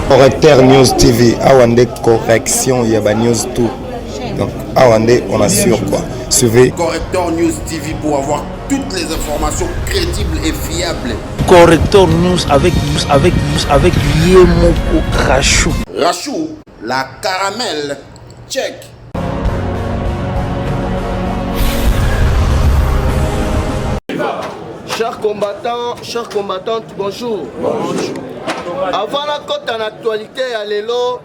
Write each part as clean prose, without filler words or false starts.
Correcteur News TV, Awande correction, il y a ba news tout. Donc Awande, on assure quoi. Suivez Correcteur News TV pour avoir toutes les informations crédibles et fiables. Correcteur News avec Yemoko Rachou. Rachou, la caramel, check. Chers combattants, chères combattantes, bonjour. Bonjour. Avant la côte en actualité à l'élo,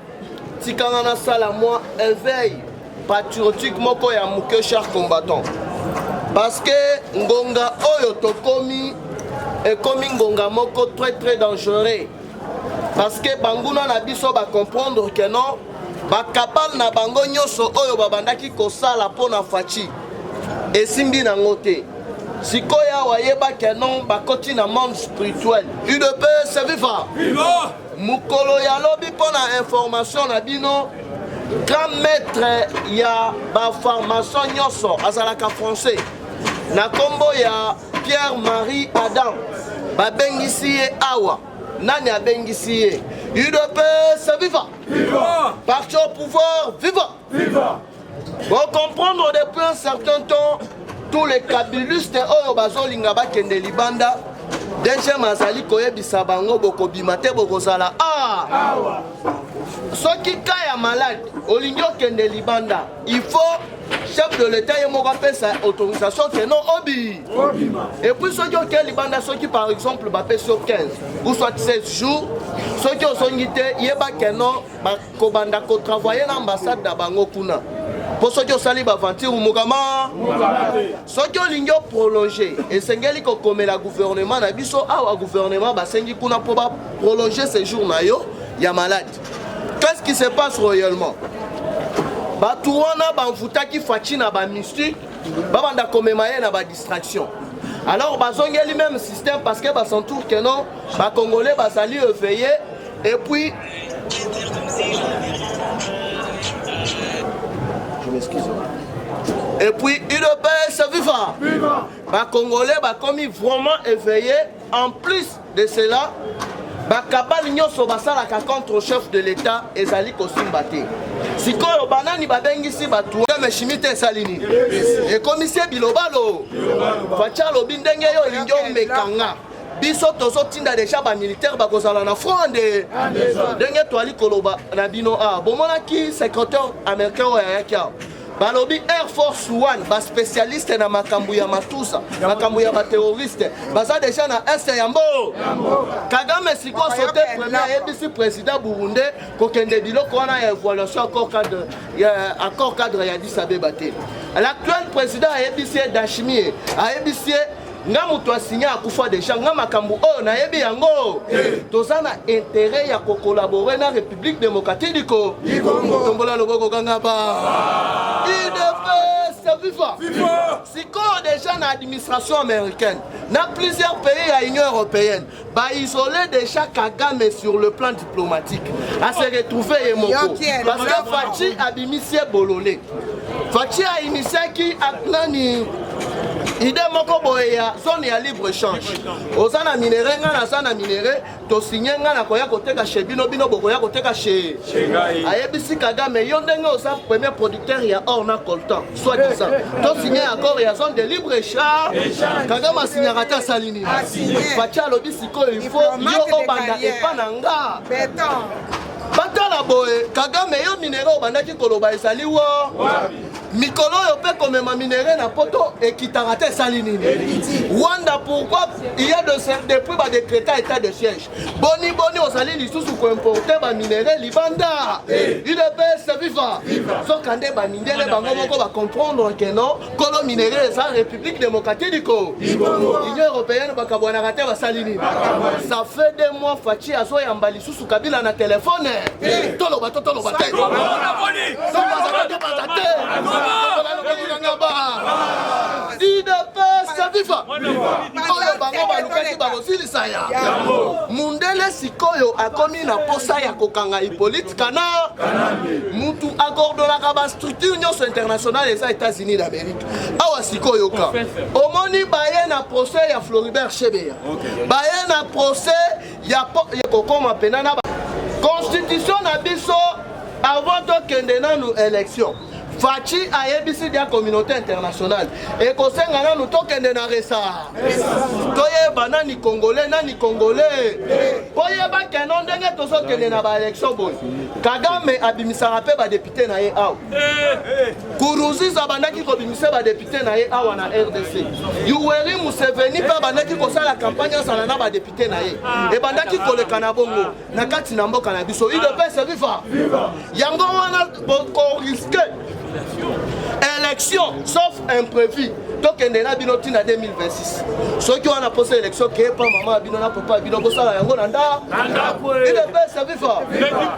Tikangana Salamoi éveil patriotique moko ya mouke, chers combattants. Parce que Ngonga Oyo Tokomi et komi Ngonga moko très dangereux. Parce que Banguna na biso ba comprendre que non, ba kapal na bango nyoso Oyo babandaki kosala pona fachi. Et simbi na ngote. Sikoya wayeba kenon bakoti na monde spirituel. UDP c'est viva. Viva. Mukolo ya lobi pona information na bino. Grand maître ya ba formation nyoso azalaka français. Na kombo ya Pierre-Marie Adam. Ba bengisi ye awa. Nani a bengisi ye. UDP c'est viva. Viva. Parti au pouvoir viva. Viva. Pour comprendre depuis un certain temps tous les kabylistes oyo bazolinga bakende libanda déjà mazali koyebisa bango bokobima te bokozala soki kaya malade olingi okende libanda il faut chef de l'état ye moko apesa autorisation que non obi et puis soki okende libanda soki par exemple bapesi yo 15 ou soit 16 jours soki ozongi te yeba que non bakobanda kotravailler na ambassade na bango kuna. Pour ceux qui ont sali baventure mukama ceux qui ont ligne prolonger et sengeli ko comme la gouvernement na biso awa gouvernement basengi kuna pour prolonger ces jours na yo ya malade. Qu'est-ce qui se passe réellement? Batuana banfutaki fachi na ba mystique babanda komemaye na ba distraction. Alors bazongeli même système parce que basentour que non ba congolais basali éveillé et puis et puis UDP c'est vivant. Les Congolais commis vraiment éveillés. En plus de cela, les nyonso basalaka contre le chef de l'État et Zali Kosimbate. Si koyo banani babengisi batu mais chimite salini. Et commissaire Bilobalo. Fachalo bindenge yo lingyo mekanga. Biso tozo tinda déjà ba militaire ba kozala na fronde. Denge toali koloba na bino bomona ki secrétaire américain ya yakia. Balobi Air Force One, ba spécialiste na makambu ya matusa, makambu ya ba terroriste. Baza déjà na est yambo. Kagame siko sauté premier ABC président burundais ko kende biloko wana ya évaluation accord cadre ya Addis Abeba te. L'actuel président ABC Dashimi ABC nga mutu asigné akufa déjà nga makambu oyo nayebi yango tozana intérêt ya ko collaborer na République démocratique du Congo. Tombola loboko kanga ba IDP c'est viva. Siko déjà na administration américaine na plusieurs pays à l'Union européenne ba isoler déjà Kagame sur le plan diplomatique à se retrouver Yemoko parce que Fachi abimisé bololé Fachi a initié qui aknani idée moko boye ya zone ya libre échange ozana minéré nga na sana minéré to signer nga na koya koteka chez bino bokoya koteka chez ayebisi Kagame yo ndenge osa premier producteur ya or na coltan soit disant to signer accord ya zone de libre échange Kagame signer ata salini Facha lobi siko il faut yo obanda epananga béton batala boye Kagame yo minéré obandaki koloba ezali wo Mikolo yo pe comme ma minéré na poto et qui t'a raté salini. Wanda pourquoi il y a depuis ba décréter état de siège. Boni au sali li sous ko importer ba minéré libanda. Il est c'est vivant. So kande ba minéré bango moko ba comprendre que non, kolo minéré ça République démocratique du Congo. L'Union européenne ba kabwana raté ba salini. Ça fait 2 mois Fachi aso yambali sous Kabila na téléphone. Tolo ba. Mundele sikoyo akomi na posa ya kokanga Hippolyte Kana mutu akordolaka ba structure nyonso internationale eza États-Unis d'Amérique awa sikoyo ka omoni baye na procès ya Floribert Chebeya baye na procès ya kokoma pena na Constitution na biso avant tokende nanu élection. Fachi ayebisi de la communauté internationale. Et kosenga nanu tokende na resa. Toyeba nani congolais, nani congolais. Poyeba kenon ndenge tozo kende na ba élection boy. Kagame abimisaka pe ba député na ye aw. Kuruziza bandaki ko bimisa ba député na ye awa na RDC. Yoweri Museveni pe bandaki ko sala campagne sala na ba député na ye. E bandaki ko le kanabongo na kati na mboka na biso. Il devait se vivre. Yango wana ko risquer élection sauf imprévu. Donc il y a bino tina 2026. Ceux qui ont posé l'élection qui est pas maman bino na papa bino bosala yango nanda. Il devait se vivre.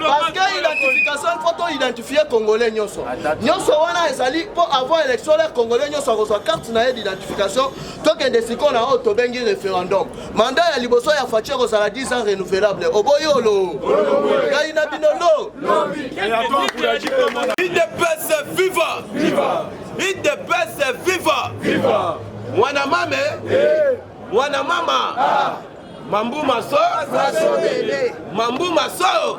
Parce que l'identification il faut identifier congolais nyoso. Nyoso wana ezali pour avoir élection les congolais nyoso reçoit carte na d'identification. Donc il y a des siko na auto bengi référendum. Mandat ya liboso ya Fachi reçoit 10 ans renouvelable. Oboyolo. Gaina bino lo. Il devait se vivre. Il devait se vivre. Mwana mame, mwana mama, mambu maso, mambu maso,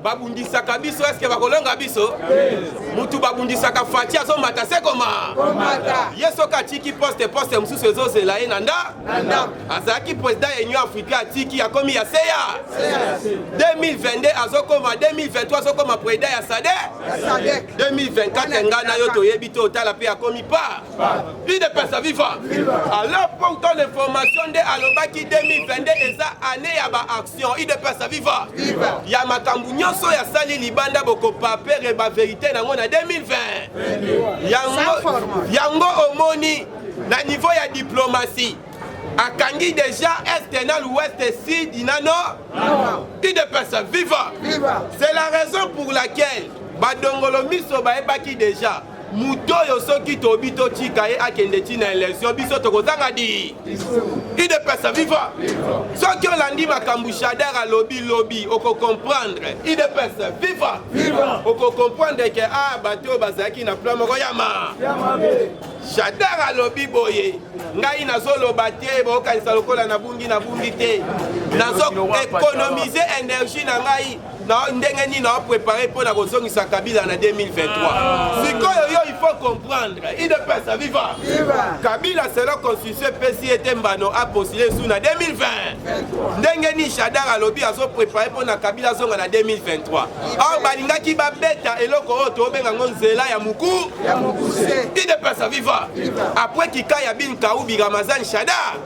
babundisaka biso, eske bakolonga biso, mutu babundisaka Fachi azo matase koma, yeso katiki poste mususu ezo zela ye nanda, azaki président ya Union Africaine atiki akomi ya seya, 2022 azokoma, 2023 azokoma président ya SADC, 2024 ngana yo toyebi to otala pe akomi pa, il ne peut se vivre. Alors pourtant l'information de alobaki 2022 eza année ya ba action, il ne peut se vivre. Ya makambu nyonso ya sali libanda boko papere ba vérité nango na 2020. Yango omoni na niveau ya diplomatie. Akangi déjà est na l'ouest sud inano. Il ne peut se vivre. C'est la raison pour laquelle badongolo miso ba ebaki déjà. Muto yo soki tobi to tika ye akende tina élection biso tokozanga di. Il ne peut se vivre. Soki olandi makambu Shadar alobi lobi oko comprendre. Il ne peut se vivre. Oko comprendre que bato bazaki na plan moko yama. Shadar alobi boye. Ngai nazoloba te bokanisa lokola na bungi te. Nazo économiser énergie na ngai. Ndenge ni na préparé pour la kozongisa Kabila en 2023. Sikoyo il faut comprendre, il ne peut se vivre. Kabila selon constitution PCI était mbano a postulé sous na 2020. Ndenge ni Shadar alobi azo préparé pour na Kabila zonga na 2023. Or balinga ki ba beta eloko oto benga ngonzela ya muku. Il ne peut se vivre. Après kika ya bin Kaoubi Ramazan Shadar.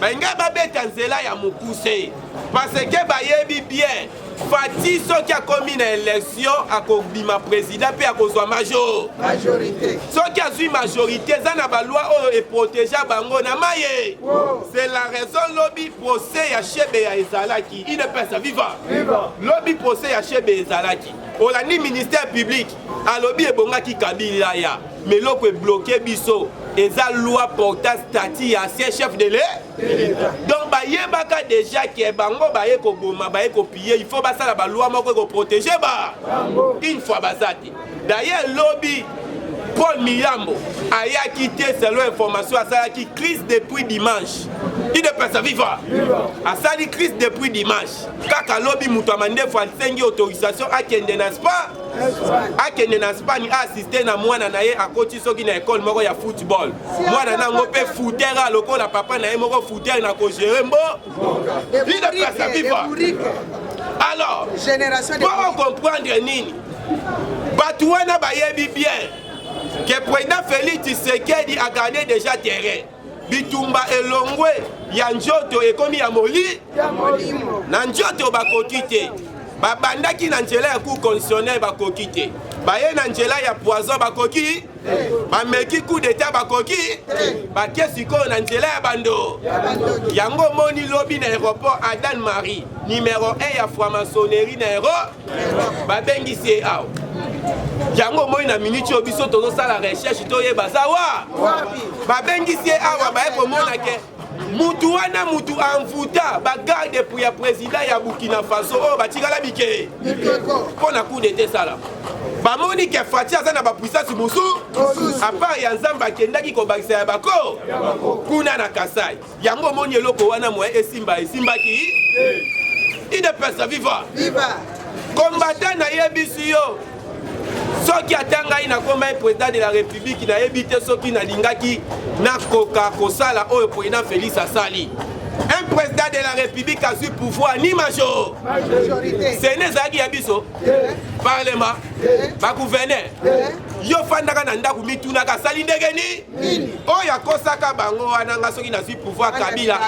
Balinga ba beta nzela ya mukuse. Parce que bayebi bien Fachi qui a commis une élection à Kobima président puis à kozwa majorité. Ceux qui a eu majorité, ça n'a pas loi et protéger bango na maye. C'est la raison lobby procès à Chebe ya Ezalaki. Il ne peut se vivre. Lobby procès à Chebe Ezalaki. On a ni ministère public. A lobby et bonga ki Kabila ya. Mais l'autre est bloqué biso. Et ça loi portant statut ancien chef de l'État. Donc bah yebaka déjà qui est bango bah yeko goma bah yeko piller. Il faut bah ça la loi moko ko protéger bah. Une fois basati. D'ailleurs lobby Paul Miyambo a quitté selon information à ça qui crise depuis dimanche. Il ne peut se vivre. À ça il crise depuis dimanche. Kaka lobby mutamande fois 5 autorisation à kende n'a pas. Akende na Espagne assisté na mwana na ye akoti soki na école moko ya football. Mwana na ngope footera lokola papa na ye moko footera na ko gérer mbo. Il ne peut se vivre. Alors, pour comprendre nini, batu wana bayebi bien que président Félix Tshisekedi a gagné déjà terrain. Bitumba elongwe ya njoto ekomi ya moli. Na njoto bakoki te. Babandaki na nzela ya cour constitutionnel bakoki te. Baye na nzela ya poison bakoki. Bameki coup d'état bakoki. Bakie sikoyo na nzela ya bando. Yango moni lobi na aéroport Adan Marie numéro 1 ya franc-maçonnerie na babengisi aw. Yango moni na minute yo biso tozosala recherche toyeba sawa. Babengisi awa baye komona ke mutu wana mutu envoûta bagarde pour ya président ya Burkina Faso o batikala bike pona coup d'état sala bamoni ke Fachi aza na ba puissance musu à part ya nzamba kendaki ko bakisa ya bako kuna na Kasai yango moni eloko wana mo esimbaki idepesa viva combattant na yebisi yo soki atangai na komba président de la république na yebite soki na lingaki na koka kosala oyo président Félix asali un président de la république a su pouvoir ni majorité c'est nezaki ya biso parlement ba gouverneur yo fandaka na ndako mituna ka sali ndenge ni oyo akosaka bango wana nga soki na su pouvoir Kabila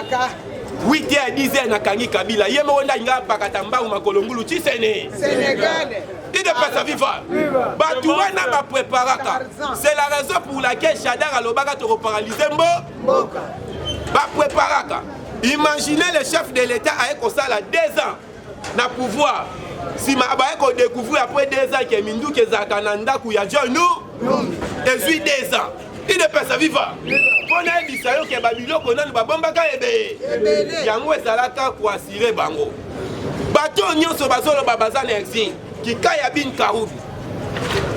8h à 10h na kangi Kabila ye mo nda nga pakata mbangu makolo ngulu Tshisene Sénégal il de pas vivre batu wana ba préparaka c'est la raison pour laquelle Chadar alobaka to paralyser mboka ba préparaka imaginez le chef de l'état a ekosala 2 ans na pouvoir si ma ba eko découvrir après 2 ans que mindu ke zakananda ku ya John nous et 2 ans il de pas vivre pona bisayo ke babiloko nanu babombaka ebe yango ezalaka ko assurer bango bato nyonso bazolo babaza na exil Kikaya bin Karoubi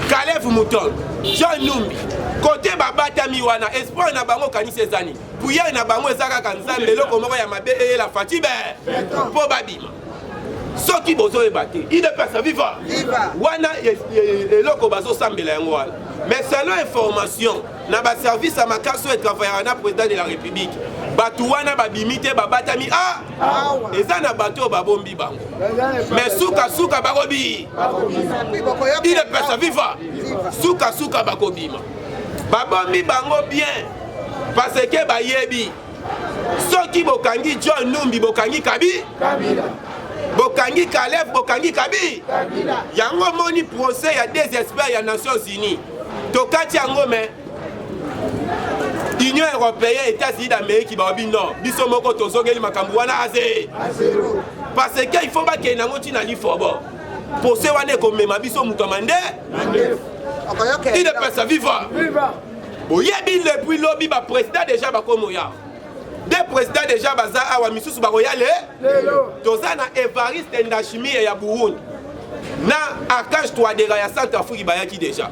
Kalef Mouton Jean Numbi côté babatami wana espoir na bango kanisa ezani puya na bango ezaka kanzambe loko moko ya mabe e la fatibe po babima soki bozo ebate il ne peut vivre wana eloko bazo sambela yango wana mais selon information na ba service à makaso et travailleur na président de la république batu wana babimite babatami eza na bato babombi bango mais suka bakobi il ne peut vivre suka bakobima babombi bango bien parce que bayebi soki bokangi John Numbi bokangi Kabila bokangi Kalef bokangi Kabila yango moni procès ya des experts ya Nations Unies tokati yango mais Union européenne États-Unis d'Amérique babi non biso moko tozongeli makambu wana aze parce que il faut ba ke nango tina li fobo procès wana ko mema biso muto mande il ne peut vivre oyebi depuis lobby ba président déjà ba komoya des présidents déjà baza awa misusu ba royale tozana Evariste Ndayishimiye ya Burundi na Akash Touadéra ya Centrafrique bayaki déjà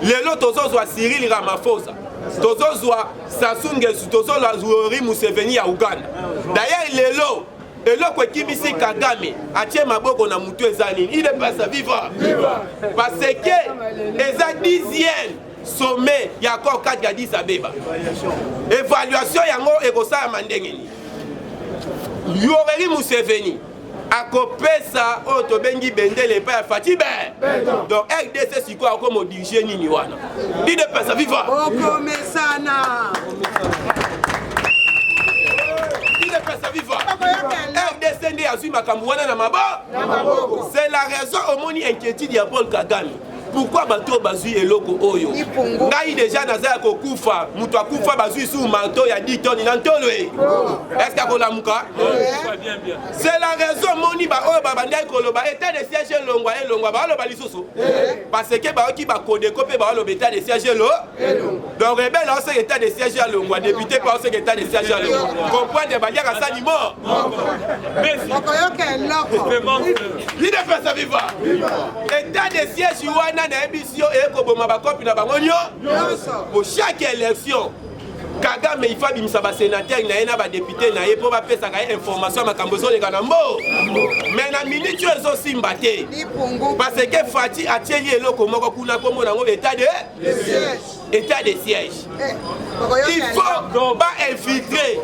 lelo tozozwa Cyril Ramaphosa tozozwa Sassou Nguesso tozozwa Yoweri Museveni ya Uganda d'ailleurs lelo eloko ekimisi Kagame atie maboko na mutu ezali il est pas vivre parce que eza 10e sommet ya accord 4 ya Addis Abeba évaluation yango ekosala mandengeni Yoweri Museveni akopesa oyo tobengi bendele epai ya Fatibe donc RDC siko akomo dirige nini wana il ne peut vivre okomesana il ne peut vivre RDC nde azwi makambo wana na maboko c'est la raison omoni inquiétude ya Paul Kagame pourquoi bato bazui eloko oyo ngai déjà nazaya kokufa muto akufa bazui sous manteau ya 10 tonnes na ntolo est-ce que kolamuka c'est la raison moni ba oyo babandai koloba état de siège elongwa ba loba lisusu parce que ba oki ba kode kopé ba loba état de siège donc rebelle on sait état de siège elongwa député pas on sait état de siège elongwa comprendre ba liaka sani mort merci okoyoka eloko il ne peut pas vivre état de siège wana na émission et koboma ba copie na bango pour chaque élection Kagame il faut bimisa ba sénateur na ena ba député na ye pour ba pesa ka information makambo zo leka na mbo mais na minute ezo simba te parce que Fati a tieli eloko moko kuna kombo nango état de siège il faut ba infiltrer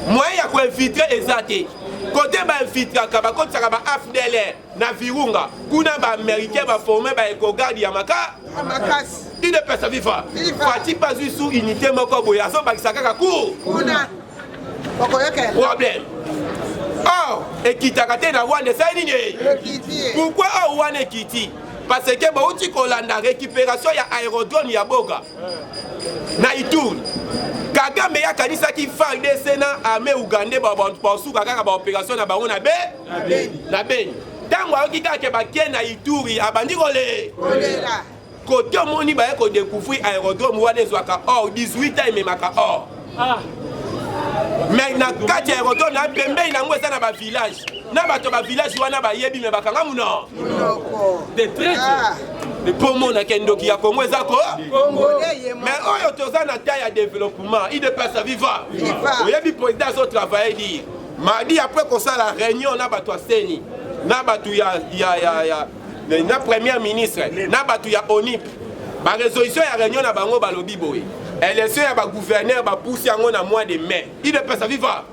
moyen ya ko infiltrer ezate côté ba infiltrer ka ba kotaka ba AFDL na Virunga kuna ba américain ba former ba ekogardi ya makasi il ne peut pas vivre Fati pas sous unité moko boya so ba kisaka cour problème ekitaka te na wane sa nini pourquoi wane ekiti parce que ba uti kolanda récupération ya aérodrome ya Boga na Ituri Kagame ya kanisa ki FARDC na armée ougandais ba suka kaka ba opération na bango na Beni tango okika ke ba ken na Ituri abandi kolela côté moni ba ko découvrir aérodrome wana ezwaka or 18 ans memaka or mais na kati aérodrome na pembe na ngwesa na ba village na bato ba village wana ba yebi me bakanga muno de traite de pomo na kendoki ya Congo ezako mais oyo toza na taille ya développement il ne peut pas vivre oyebi président so travailler dire mardi après qu'on ça la réunion na batu seni na batu na premier ministre na batu ya ONIP ba résolution ya réunion na bango balobi boye élection ya ba gouverneur ba pousse yango na mois de mai il ne peut ça vivre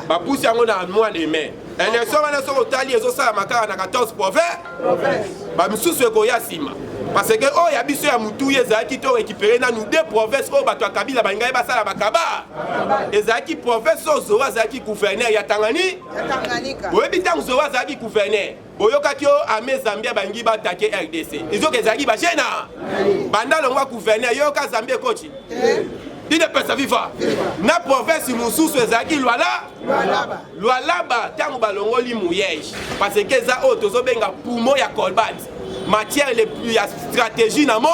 ba pousse yango na mois de mai élection wana so otali ezo sala makara na 14 provinces ba misusu ko ya sima parce que oh ya biso ya mutu ezaki to récupérer na nous deux provinces oh bato kabila bangai basala bakaba ezaki province ozo azaki gouverneur ya Tanganyika oui bitango zo azaki gouverneur boyokaki o ame Zambia bangi batake RDC ezoka ezaki ba jena banda longwa gouverneur yoka Zambia coach il ne peut pas vivre na province mususu ezaki Lualaba tango balongoli muyej parce que za o tozo benga poumon ya Colbert matière les plus ya stratégie na mo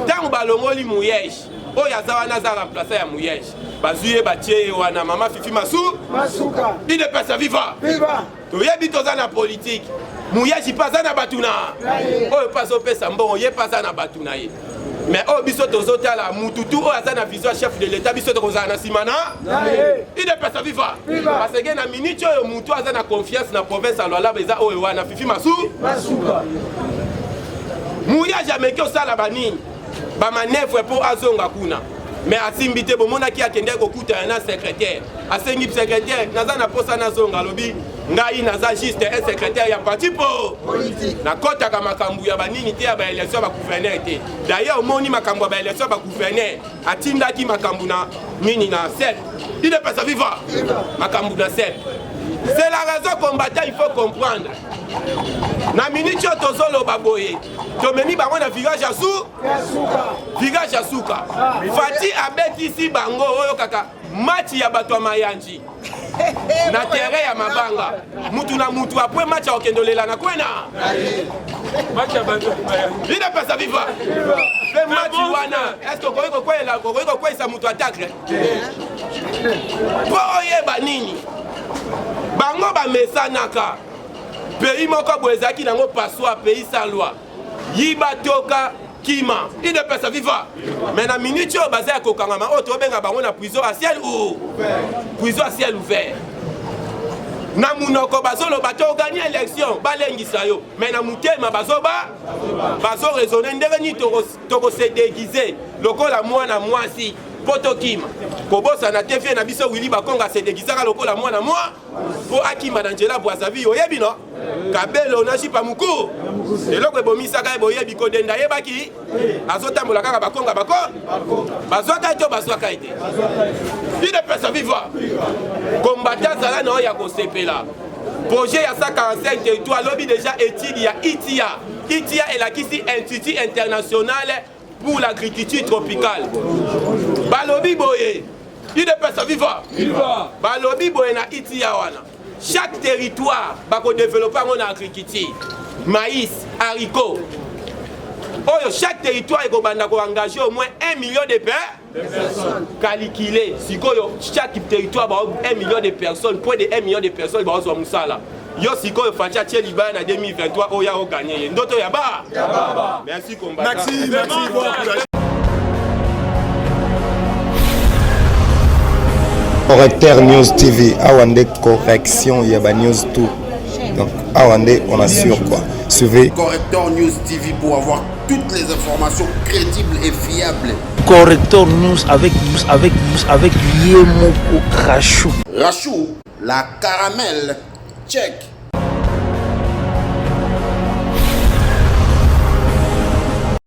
tango balongoli muyej o ya za wana za remplacer ya muyej bazuye batie wana mama Fifi Masuka il ne peut pas vivre toyebi toza na politique muyej paza na batuna o paso pesa mbongo ye paza na batuna ye mais oh biso tozotala mututu o azana vision chef de l'état biso tokozana na simana il ne peut pas vivre parce que na minute oyo mutu azana confiance na province ya Lualaba eza oyo wana Fifi Masuka muya jamais que osala banini ba manœuvre pour azonga kuna mais asimbi te bomonaki akende kokuta na secrétaire asengi secrétaire naza na posa na zonga lobi ngai naza juste un secrétaire ya parti politique na kota ka makambu ya banini te ya ba élection ba gouverneur te d'ailleurs moni makambu ba élection ba gouverneur atindaki makambu na nini na 7 il ne peut pas vivre makambu na 7 c'est la raison combattant il faut comprendre na minute tozolo baboye tomemi bango na village ya Suka Fati abeti si bango oyo kaka match ya bato mayanji na terrain ya mabanga mutu na mutu après match ya okendolela na kwena match ya bango il ne peut pas vivre le match wana est-ce que ko kwesa mutu attaque po oyeba nini bango ba mesanaka pays moko boezaki nango passoir pays sans loi yiba toka kima il ne peut pas vivre mais na minute yo bazaya kokangama o to benga bango na prison à ciel ouvert na munoko bazolo bato gagner élection balengisa yo mais na mutema bazo raisonner ndenge ni toko se déguiser lokola mwana mwasi poto kima kobosa na TV na biso Willy Bakonga se déguisera lokola mwana mwa po akima na Njela Bwazavi oyebi no kabelo na shipa muku eloko ebomisaka boyebi kodenda yebaki azotambola kaka Bakonga bazwaka to bazwaka ite il ne peut pas vivre combattant zala na ya kosepela projet ya 145 territoire lobby déjà étude ya ITIA et la kisi Institut international pour l'agriculture tropicale balobi boye il ne peut pas vivre balobi boye na ITIA wana chaque territoire bako développer en agriculture maïs haricots oyo chaque territoire ekobanda ko engager au moins 1 million de personnes calculé sikoyo chaque territoire ba 1 million de personnes point de 1 million de personnes ba zo musala yo sikoyo facha tie libaya na 2023 oya o gagner ndoto ya ba merci combattant merci Correcteur News TV, Awande correction, Yaba News tout. Donc, Awande, on assure quoi. Suivez Correcteur News TV pour avoir toutes les informations crédibles et fiables. Correcteur News avec Yemoko Rachou. Rachou, la caramel, check.